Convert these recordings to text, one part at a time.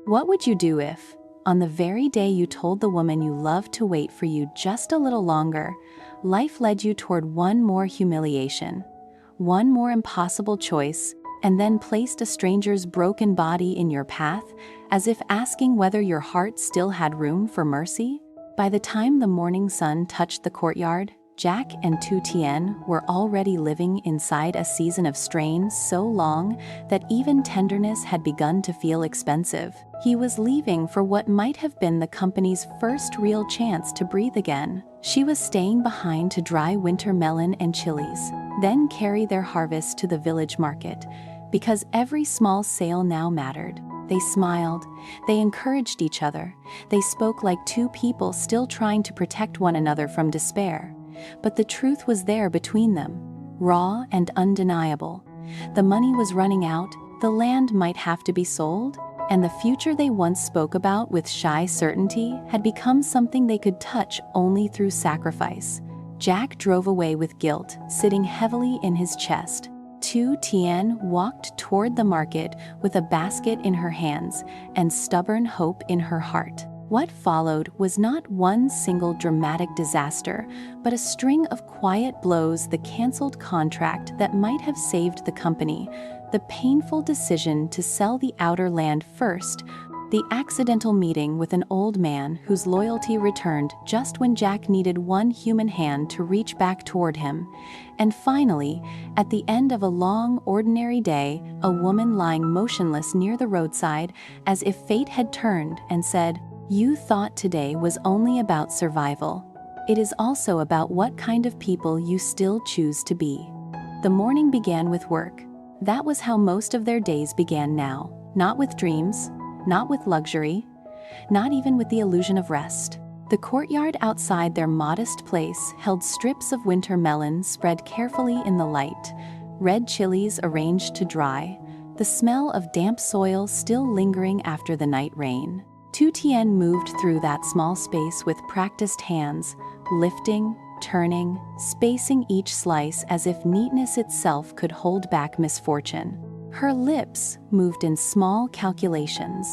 What would you do if, on the very day you told the woman you loved to wait for you just a little longer, life led you toward one more humiliation, one more impossible choice, and then placed a stranger's broken body in your path, as if asking whether your heart still had room for mercy? By the time the morning sun touched the courtyard, Jack and Tu Tien were already living inside a season of strain so long that even tenderness had begun to feel expensive. He was leaving for what might have been the company's first real chance to breathe again. She was staying behind to dry winter melon and chilies, then carry their harvest to the village market, because every small sale now mattered. They smiled, they encouraged each other, they spoke like two people still trying to protect one another from despair. But the truth was there between them, raw and undeniable. The money was running out, the land might have to be sold, and the future they once spoke about with shy certainty had become something they could touch only through sacrifice. Jack drove away with guilt sitting heavily in his chest. Tu Tien walked toward the market with a basket in her hands and stubborn hope in her heart. What followed was not one single dramatic disaster, but a string of quiet blows: the canceled contract that might have saved the company, the painful decision to sell the outer land first, the accidental meeting with an old man whose loyalty returned just when Jack needed one human hand to reach back toward him, and finally, at the end of a long, ordinary day, a woman lying motionless near the roadside, as if fate had turned and said, "You thought today was only about survival. It is also about what kind of people you still choose to be." The morning began with work. That was how most of their days began now, not with dreams, not with luxury, not even with the illusion of rest. The courtyard outside their modest place held strips of winter melon spread carefully in the light, red chilies arranged to dry, the smell of damp soil still lingering after the night rain. Tu Tien moved through that small space with practiced hands, lifting, turning, spacing each slice as if neatness itself could hold back misfortune. Her lips moved in small calculations,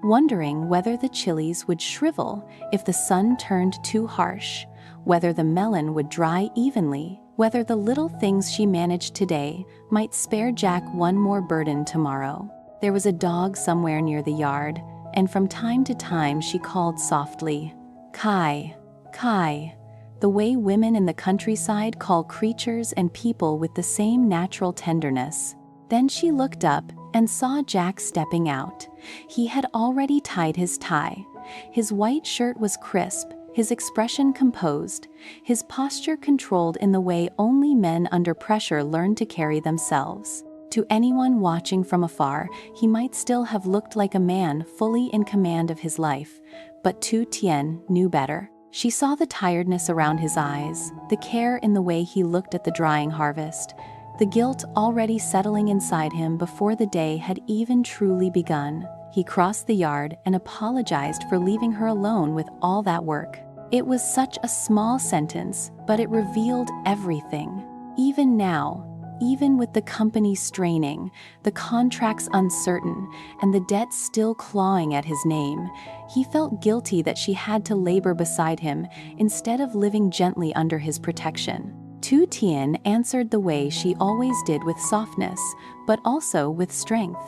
wondering whether the chilies would shrivel if the sun turned too harsh, whether the melon would dry evenly, whether the little things she managed today might spare Jack one more burden tomorrow. There was a dog somewhere near the yard, and from time to time she called softly, "Kai, Kai," the way women in the countryside call creatures and people with the same natural tenderness. Then she looked up and saw Jack stepping out. He had already tied his tie. His white shirt was crisp, his expression composed, his posture controlled in the way only men under pressure learn to carry themselves. To anyone watching from afar, he might still have looked like a man fully in command of his life, but Tu Tien knew better. She saw the tiredness around his eyes, the care in the way he looked at the drying harvest, the guilt already settling inside him before the day had even truly begun. He crossed the yard and apologized for leaving her alone with all that work. It was such a small sentence, but it revealed everything. Even now, even with the company straining, the contracts uncertain, and the debt still clawing at his name, he felt guilty that she had to labor beside him instead of living gently under his protection. Tu Tien answered the way she always did, with softness, but also with strength.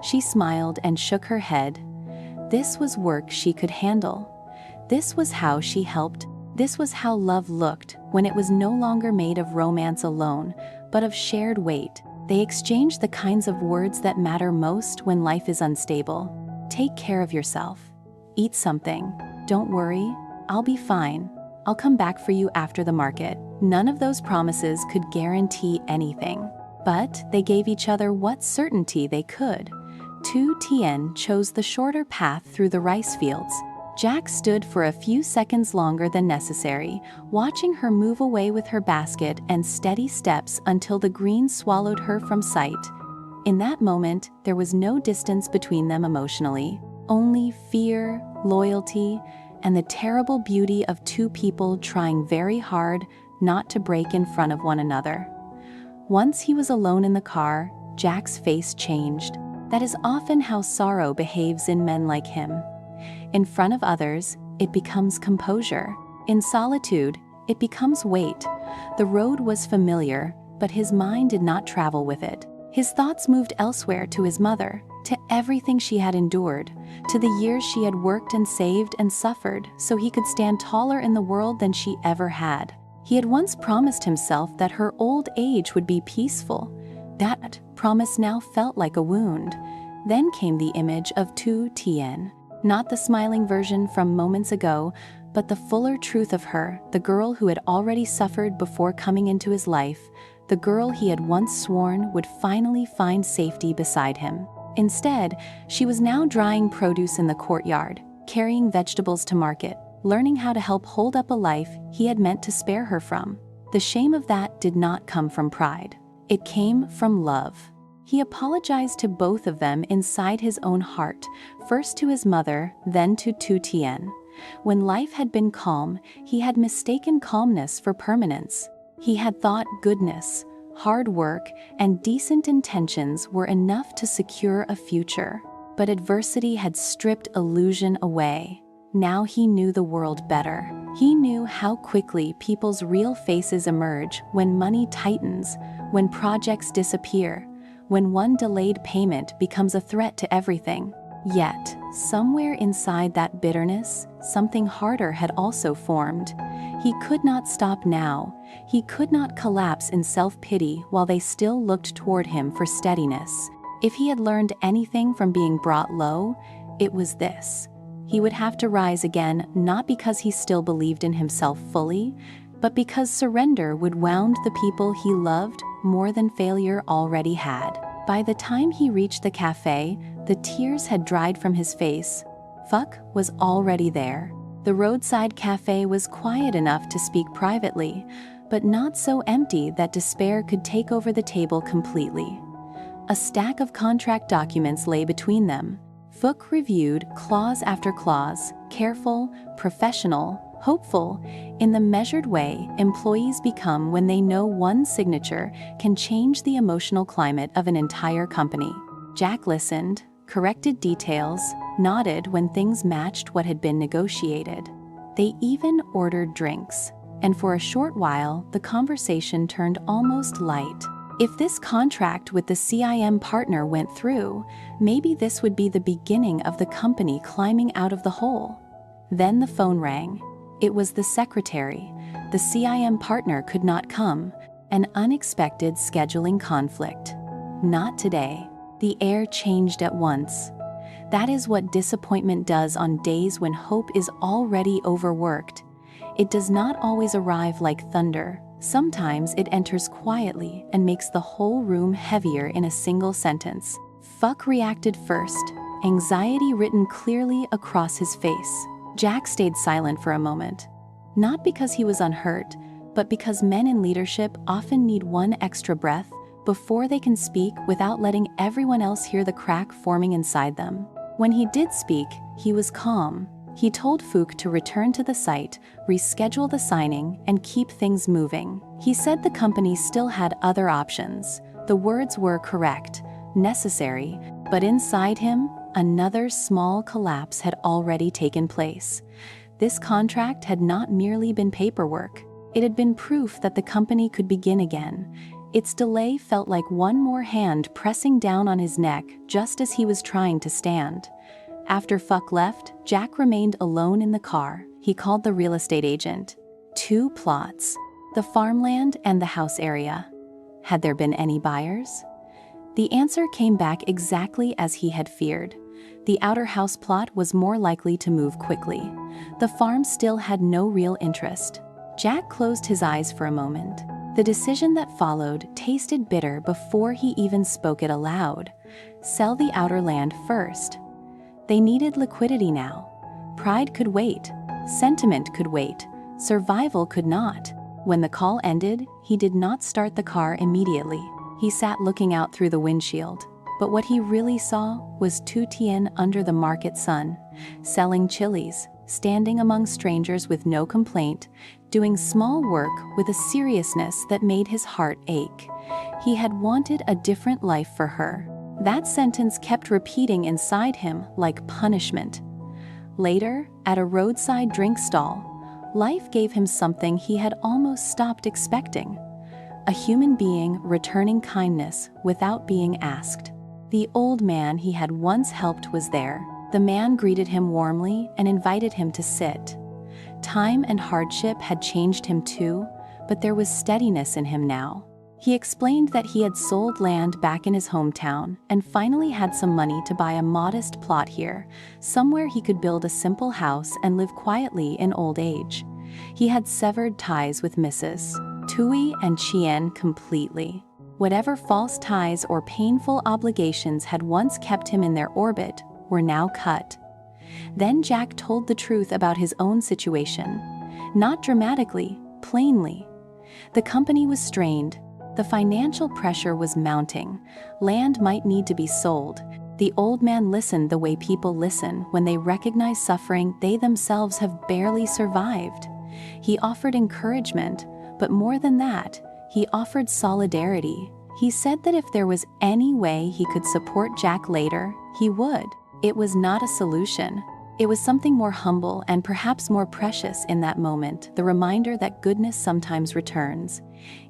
She smiled and shook her head. This was work she could handle. This was how she helped. This was how love looked when it was no longer made of romance alone, but of shared weight. They exchanged the kinds of words that matter most when life is unstable. Take care of yourself. Eat something. Don't worry, I'll be fine. I'll come back for you after the market. None of those promises could guarantee anything, but they gave each other what certainty they could. Tu Tien chose the shorter path through the rice fields. Jack stood for a few seconds longer than necessary, watching her move away with her basket and steady steps until the green swallowed her from sight. In that moment, there was no distance between them emotionally, only fear, loyalty, and the terrible beauty of two people trying very hard not to break in front of one another. Once he was alone in the car, Jack's face changed. That is often how sorrow behaves in men like him. In front of others, it becomes composure. In solitude, it becomes weight. The road was familiar, but his mind did not travel with it. His thoughts moved elsewhere, to his mother, to everything she had endured, to the years she had worked and saved and suffered so he could stand taller in the world than she ever had. He had once promised himself that her old age would be peaceful. That promise now felt like a wound. Then came the image of Tu Tien, not the smiling version from moments ago, but the fuller truth of her, the girl who had already suffered before coming into his life, the girl he had once sworn would finally find safety beside him. Instead, she was now drying produce in the courtyard, carrying vegetables to market, learning how to help hold up a life he had meant to spare her from. The shame of that did not come from pride. It came from love. He apologized to both of them inside his own heart, first to his mother, then to Tu Tien. When life had been calm, he had mistaken calmness for permanence. He had thought goodness, hard work, and decent intentions were enough to secure a future. But adversity had stripped illusion away. Now he knew the world better. He knew how quickly people's real faces emerge when money tightens, when projects disappear, when one delayed payment becomes a threat to everything. Yet, somewhere inside that bitterness, something harder had also formed. He could not stop now. He could not collapse in self-pity while they still looked toward him for steadiness. If he had learned anything from being brought low, it was this. He would have to rise again, not because he still believed in himself fully, but because surrender would wound the people he loved more than failure already had. By the time he reached the cafe, the tears had dried from his face. Phuc was already there. The roadside cafe was quiet enough to speak privately, but not so empty that despair could take over the table completely. A stack of contract documents lay between them. Phuc reviewed clause after clause, careful, professional, hopeful, in the measured way employees become when they know one signature can change the emotional climate of an entire company. Jack listened, corrected details, nodded when things matched what had been negotiated. They even ordered drinks, and for a short while the conversation turned almost light. If this contract with the CIM partner went through, maybe this would be the beginning of the company climbing out of the hole. Then the phone rang. It was the secretary. The CIM partner could not come. An unexpected scheduling conflict. Not today. The air changed at once. That is what disappointment does on days when hope is already overworked. It does not always arrive like thunder. Sometimes it enters quietly and makes the whole room heavier in a single sentence. Phuc reacted first, anxiety written clearly across his face. Jack stayed silent for a moment. Not because he was unhurt, but because men in leadership often need one extra breath before they can speak without letting everyone else hear the crack forming inside them. When he did speak, he was calm. He told Phuc to return to the site, reschedule the signing, and keep things moving. He said the company still had other options. The words were correct, necessary, but inside him, another small collapse had already taken place. This contract had not merely been paperwork. It had been proof that the company could begin again. Its delay felt like one more hand pressing down on his neck just as he was trying to stand. After Phuc left, Jack remained alone in the car. He called the real estate agent. 2 plots, the farmland and the house area. Had there been any buyers? The answer came back exactly as he had feared. The outer house plot was more likely to move quickly. The farm still had no real interest. Jack closed his eyes for a moment. The decision that followed tasted bitter before he even spoke it aloud. Sell the outer land first. They needed liquidity now. Pride could wait. Sentiment could wait. Survival could not. When the call ended, he did not start the car immediately. He sat looking out through the windshield. But what he really saw was Tu Tien under the market sun, selling chilies, standing among strangers with no complaint, doing small work with a seriousness that made his heart ache. He had wanted a different life for her. That sentence kept repeating inside him like punishment. Later, at a roadside drink stall, life gave him something he had almost stopped expecting: a human being returning kindness without being asked. The old man he had once helped was there. The man greeted him warmly and invited him to sit. Time and hardship had changed him too, but there was steadiness in him now. He explained that he had sold land back in his hometown and finally had some money to buy a modest plot here, somewhere he could build a simple house and live quietly in old age. He had severed ties with Mrs. Tu Tien completely. Whatever false ties or painful obligations had once kept him in their orbit were now cut. Then Jack told the truth about his own situation. Not dramatically, plainly. The company was strained. The financial pressure was mounting. Land might need to be sold. The old man listened the way people listen when they recognize suffering they themselves have barely survived. He offered encouragement, but more than that, he offered solidarity. He said that if there was any way he could support Jack later, he would. It was not a solution. It was something more humble and perhaps more precious in that moment, the reminder that goodness sometimes returns,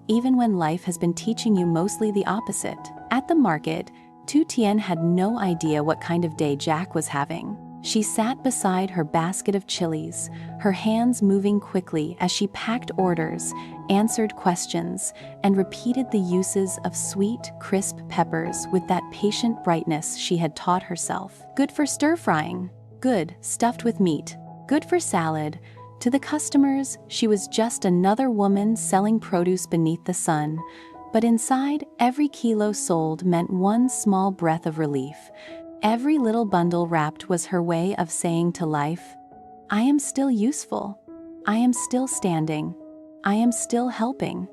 even when life has been teaching you mostly the opposite. At the market, Tu Tien had no idea what kind of day Jack was having. She sat beside her basket of chilies, her hands moving quickly as she packed orders, answered questions, and repeated the uses of sweet, crisp peppers with that patient brightness she had taught herself. Good for stir-frying. Good, stuffed with meat. Good for salad. To the customers, she was just another woman selling produce beneath the sun. But inside, every kilo sold meant one small breath of relief. Every little bundle wrapped was her way of saying to life, "I am still useful. I am still standing. I am still helping."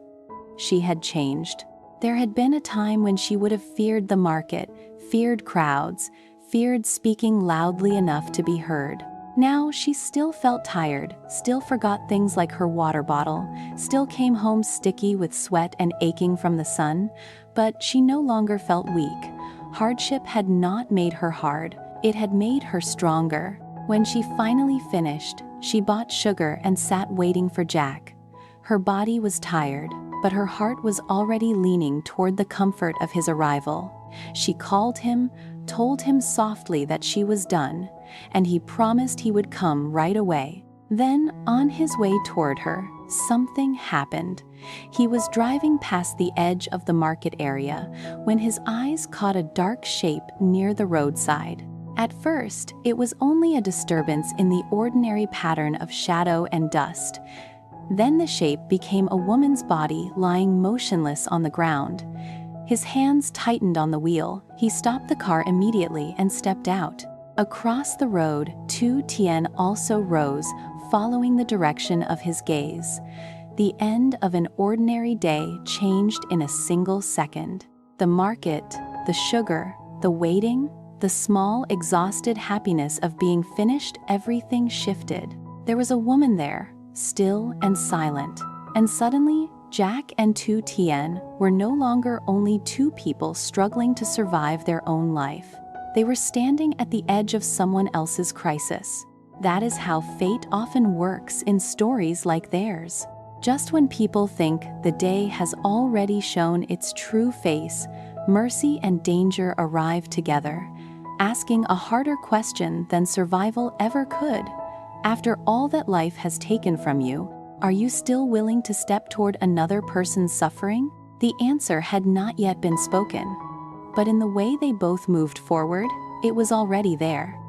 She had changed. There had been a time when she would have feared the market, feared crowds, feared speaking loudly enough to be heard. Now she still felt tired, still forgot things like her water bottle, still came home sticky with sweat and aching from the sun, but she no longer felt weak. Hardship had not made her hard, it had made her stronger. When she finally finished, she bought sugar and sat waiting for Jack. Her body was tired, but her heart was already leaning toward the comfort of his arrival. She called him, told him softly that she was done, and he promised he would come right away. Then, on his way toward her, something happened. He was driving past the edge of the market area when his eyes caught a dark shape near the roadside. At first, it was only a disturbance in the ordinary pattern of shadow and dust. Then the shape became a woman's body lying motionless on the ground. His hands tightened on the wheel. He stopped the car immediately and stepped out. Across the road, Tu Tien also rose, following the direction of his gaze. The end of an ordinary day changed in a single second. The market, the sugar, the waiting, the small, exhausted happiness of being finished, everything shifted. There was a woman there, still and silent. And suddenly, Jack and Tu Tien were no longer only two people struggling to survive their own life. They were standing at the edge of someone else's crisis. That is how fate often works in stories like theirs. Just when people think the day has already shown its true face, mercy and danger arrive together, asking a harder question than survival ever could. After all that life has taken from you, are you still willing to step toward another person's suffering? The answer had not yet been spoken. But in the way they both moved forward, it was already there.